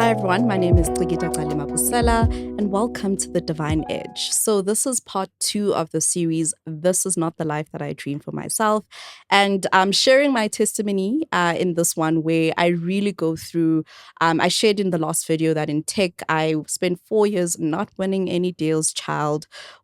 Hi everyone, my name is Brigida Kalimapusela and welcome to The Divine Edge. So this is part 2 of the series, This Is Not the Life That I Dream for Myself. And I'm sharing my testimony in this one where I really go through, I shared in the last video that in tech, I spent 4 years not winning any deals,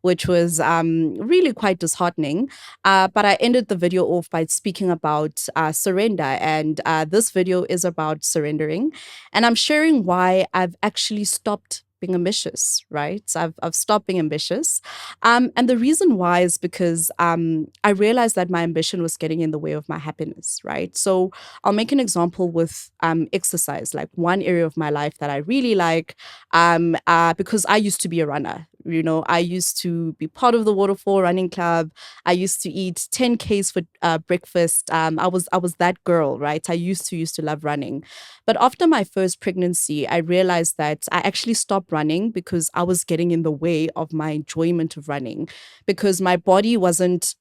which was really quite disheartening. But I ended the video off by speaking about surrender. And this video is about surrendering. And I'm sharing why I've actually stopped being ambitious, right? So I've stopped being ambitious. And the reason why is because I realized that my ambition was getting in the way of my happiness, right? So I'll make an example with exercise, like one area of my life that I really like, because I used to be a runner. You know, I used to be part of the Waterfall Running Club. I used to eat 10Ks for breakfast. I was that girl, right? I used to love running. But after my first pregnancy, I realized that I actually stopped running because I was getting in the way of my enjoyment of running, because my body wasn't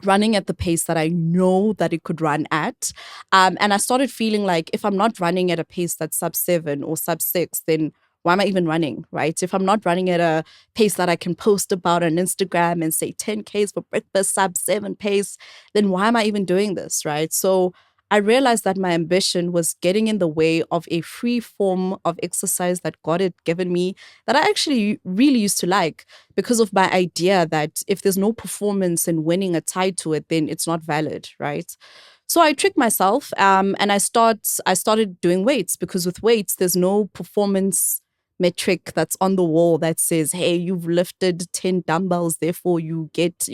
running at the pace that I know that it could run at. And I started feeling like if I'm not running at a pace that's sub 7 or sub 6, then why am I even running, right? If I'm not running at a pace that I can post about on Instagram and say 10Ks for breakfast, sub 7 pace, then why am I even doing this, right? So I realized that my ambition was getting in the way of a free form of exercise that God had given me that I actually really used to like, because of my idea that if there's no performance and winning tied to it, then it's not valid, right? So I tricked myself, and I started doing weights, because with weights there's no performance metric that's on the wall that says, hey, you've lifted 10 dumbbells, therefore you get,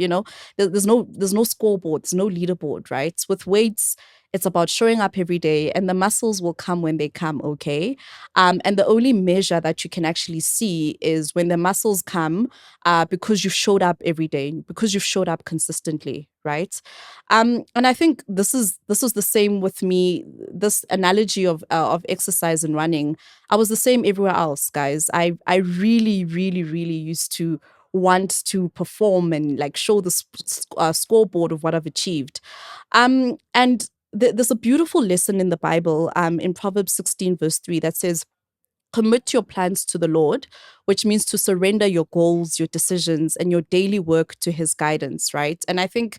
there's no scoreboard, there's no leaderboard, right? With weights, it's about showing up every day, and the muscles will come when they come, okay? And the only measure that you can actually see is when the muscles come, because you've showed up every day, because you've showed up consistently, right? And I think this is the same with me. This analogy of exercise and running, I was the same everywhere else, guys. I really, really, really used to want to perform and like show the scoreboard of what I've achieved. And there's a beautiful lesson in the Bible, in Proverbs 16 verse 3, that says, commit your plans to the Lord, which means to surrender your goals, your decisions, and your daily work to his guidance, right? And I think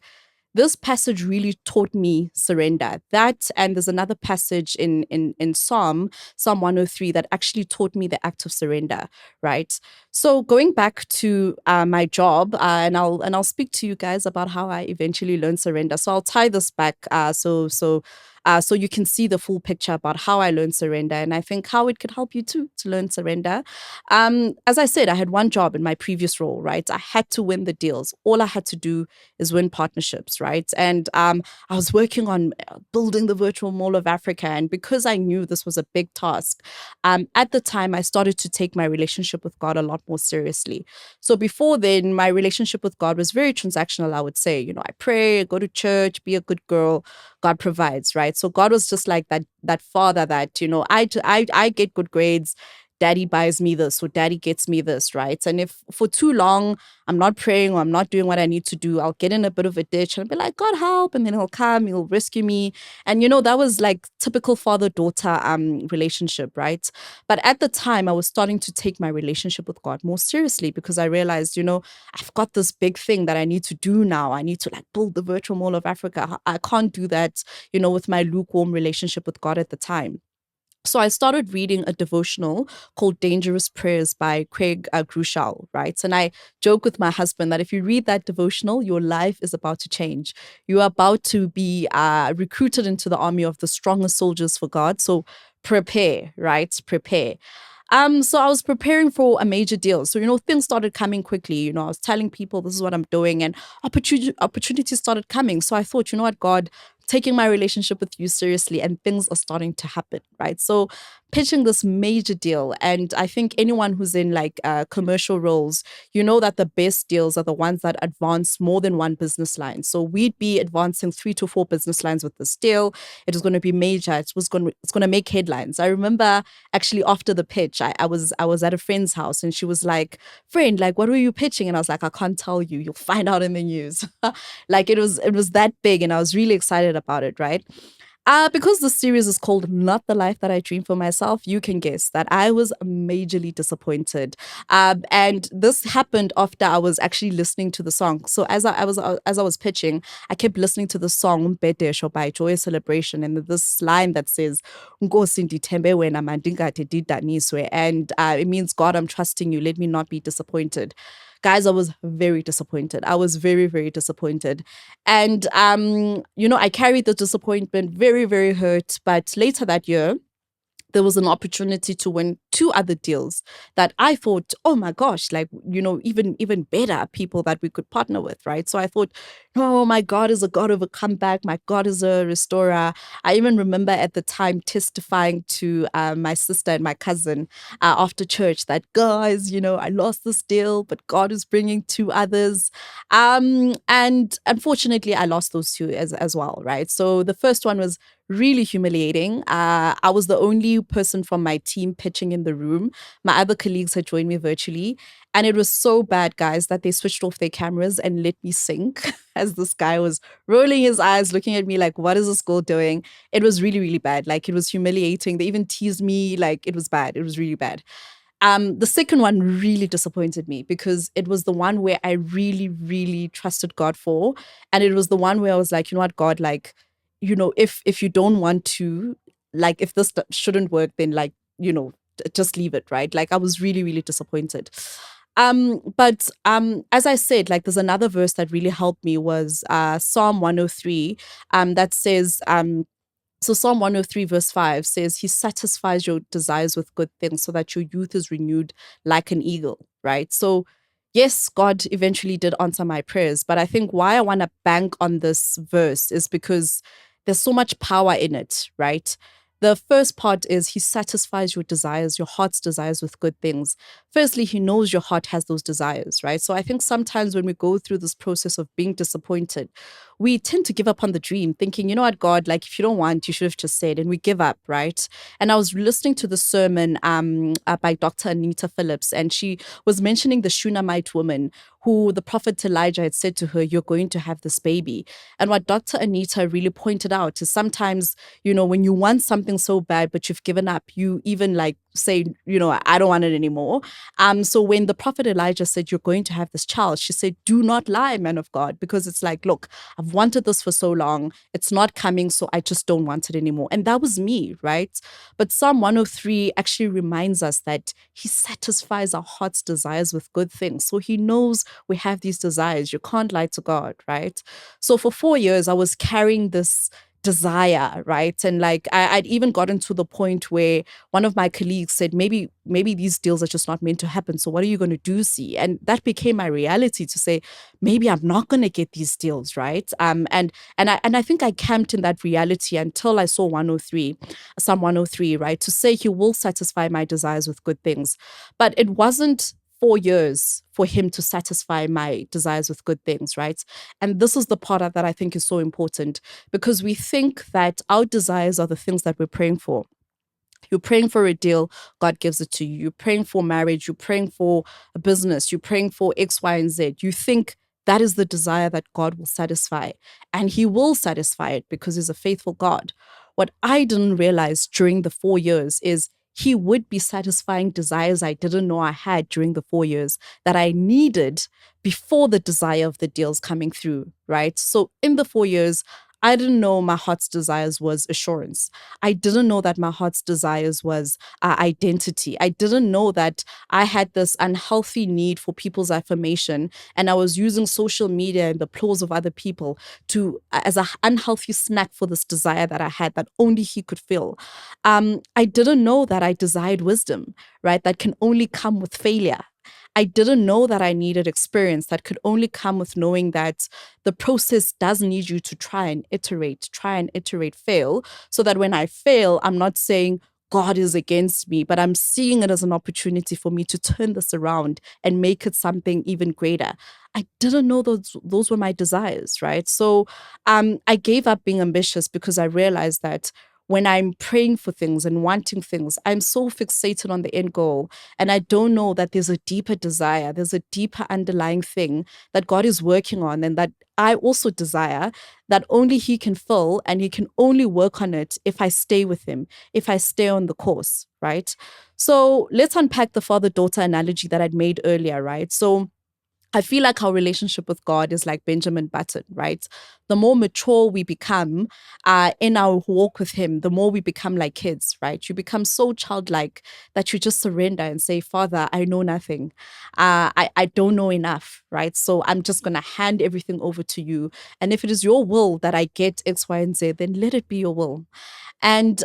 this passage really taught me surrender. That, and there's another passage in Psalm 103 that actually taught me the act of surrender, right? So going back to my job, and I'll speak to you guys about how I eventually learned surrender. So I'll tie this back, so you can see the full picture about how I learned surrender, and I think how it could help you too to learn surrender. As I said, I had one job in my previous role, right? I had to win the deals. All I had to do is win partnerships, right? And I was working on building the virtual mall of Africa, and because I knew this was a big task, at the time I started to take my relationship with God a lot more seriously. So before then, my relationship with God was very transactional, I would say. You know, I pray, go to church, be a good girl, God provides, right? So God was just like that father that, I get good grades, daddy buys me this, or daddy gets me this, right? And if for too long I'm not praying or I'm not doing what I need to do, I'll get in a bit of a ditch and I'll be like, God help, and then he'll come, he'll rescue me. And that was like typical father-daughter relationship, right? But at the time I was starting to take my relationship with God more seriously, because I realized, I've got this big thing that I need to do now. I need to like build the virtual mall of Africa. I can't do that, with my lukewarm relationship with God at the time. So I started reading a devotional called Dangerous Prayers by Craig Groeschel, right? And I joke with my husband that if you read that devotional, your life is about to change. You are about to be recruited into the army of the strongest soldiers for God. So prepare, right? Prepare. So I was preparing for a major deal. So, things started coming quickly. I was telling people this is what I'm doing, and opportunities started coming. So I thought, you know what, God, taking my relationship with you seriously, and things are starting to happen, right? So pitching this major deal. And I think anyone who's in like commercial roles, that the best deals are the ones that advance more than one business line. So we'd be advancing 3 to 4 business lines with this deal. It was going to be major. It's going to make headlines. I remember actually after the pitch, I was at a friend's house, and she was like, friend, like, what were you pitching? And I was like, I can't tell you. You'll find out in the news. Like it was that big, and I was really excited about it, right? Because the series is called Not the Life That I Dream for Myself, you can guess that I was majorly disappointed. And this happened after I was actually listening to the song. So as I was pitching, I kept listening to the song Umbhedesho by Joyous Celebration, and this line that says "Nkosi ndithembe wena mandingade ndidaniswe," and it means, God, I'm trusting you. Let me not be disappointed. Guys, I was very disappointed. I was very, very disappointed. And I carried the disappointment, very, very hurt. But later that year, there was an opportunity to win two other deals that I thought, oh my gosh, like, even better people that we could partner with, right? So I thought, oh, my God is a God of a comeback. My God is a restorer. I even remember at the time testifying to my sister and my cousin after church that, guys, I lost this deal, but God is bringing two others. And unfortunately, I lost those two as well, right? So the first one was really humiliating. I was the only person from my team pitching in the room. My other colleagues had joined me virtually. And it was so bad, guys, that they switched off their cameras and let me sink as this guy was rolling his eyes, looking at me like, what is this girl doing? It was really, really bad. Like, it was humiliating. They even teased me. Like, it was bad. It was really bad. The second one really disappointed me because it was the one where I really, really trusted God for. And it was the one where I was like, you know what, God, like, if you don't want to, like, if this shouldn't work, then like, just leave it, right? Like, I was really, really disappointed. But as I said, like, there's another verse that really helped me was Psalm 103, that says, so Psalm 103 verse 5 says, He satisfies your desires with good things so that your youth is renewed like an eagle, right? So yes, God eventually did answer my prayers, but I think why I want to bank on this verse is because there's so much power in it, right? The first part is He satisfies your desires, your heart's desires with good things. Firstly, He knows your heart has those desires, right? So I think sometimes when we go through this process of being disappointed, we tend to give up on the dream, thinking, you know what, God, like, if you don't want, you should have just said, and we give up, right? And I was listening to the sermon by Dr. Anita Phillips, and she was mentioning the Shunammite woman who the prophet Elijah had said to her, you're going to have this baby. And what Dr. Anita really pointed out is sometimes, when you want something so bad, but you've given up, you even like say, I don't want it anymore. So when the prophet Elijah said, you're going to have this child, she said, do not lie, man of God, because it's like, look, I've wanted this for so long. It's not coming, so I just don't want it anymore. And that was me, right? But Psalm 103 actually reminds us that He satisfies our heart's desires with good things. So He knows we have these desires. You can't lie to God, right? So for 4 years, I was carrying this desire, right? And like I'd even gotten to the point where one of my colleagues said, maybe these deals are just not meant to happen. So what are you going to do, see? And that became my reality to say, maybe I'm not going to get these deals, right? And I think I camped in that reality until I saw Psalm 103, right? To say He will satisfy my desires with good things. But it wasn't 4 years for Him to satisfy my desires with good things, right? And this is the part that I think is so important because we think that our desires are the things that we're praying for. You're praying for a deal, God gives it to you. You're praying for marriage, you're praying for a business, you're praying for X, Y, and Z. You think that is the desire that God will satisfy. And He will satisfy it because He's a faithful God. What I didn't realize during the 4 years is He would be satisfying desires I didn't know I had during the 4 years that I needed before the desire of the deals coming through, right? So in the 4 years, I didn't know my heart's desires was assurance. I didn't know that my heart's desires was identity. I didn't know that I had this unhealthy need for people's affirmation, and I was using social media and the applause of other people to as an unhealthy snack for this desire that I had that only He could fill. I didn't know that I desired wisdom, right? That can only come with failure. I didn't know that I needed experience that could only come with knowing that the process does need you to try and iterate, fail, so that when I fail, I'm not saying God is against me, but I'm seeing it as an opportunity for me to turn this around and make it something even greater. I didn't know those were my desires, right? So I gave up being ambitious because I realized that when I'm praying for things and wanting things, I'm so fixated on the end goal. And I don't know that there's a deeper desire, there's a deeper underlying thing that God is working on and that I also desire, that only He can fill, and He can only work on it if I stay with Him, if I stay on the course, right? So let's unpack the father-daughter analogy that I'd made earlier, right? So I feel like our relationship with God is like Benjamin Button, right? The more mature we become in our walk with Him, the more we become like kids, right? You become so childlike that you just surrender and say, Father, I know nothing. I don't know enough, right? So I'm just going to hand everything over to you. And if it is your will that I get X, Y, and Z, then let it be your will. And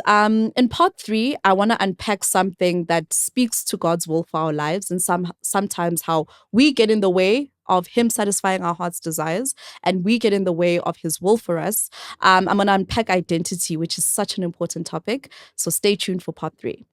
in part 3, I want to unpack something that speaks to God's will for our lives, and sometimes how we get in the way of Him satisfying our heart's desires, and we get in the way of His will for us. I'm going to unpack identity, which is such an important topic. So stay tuned for part 3.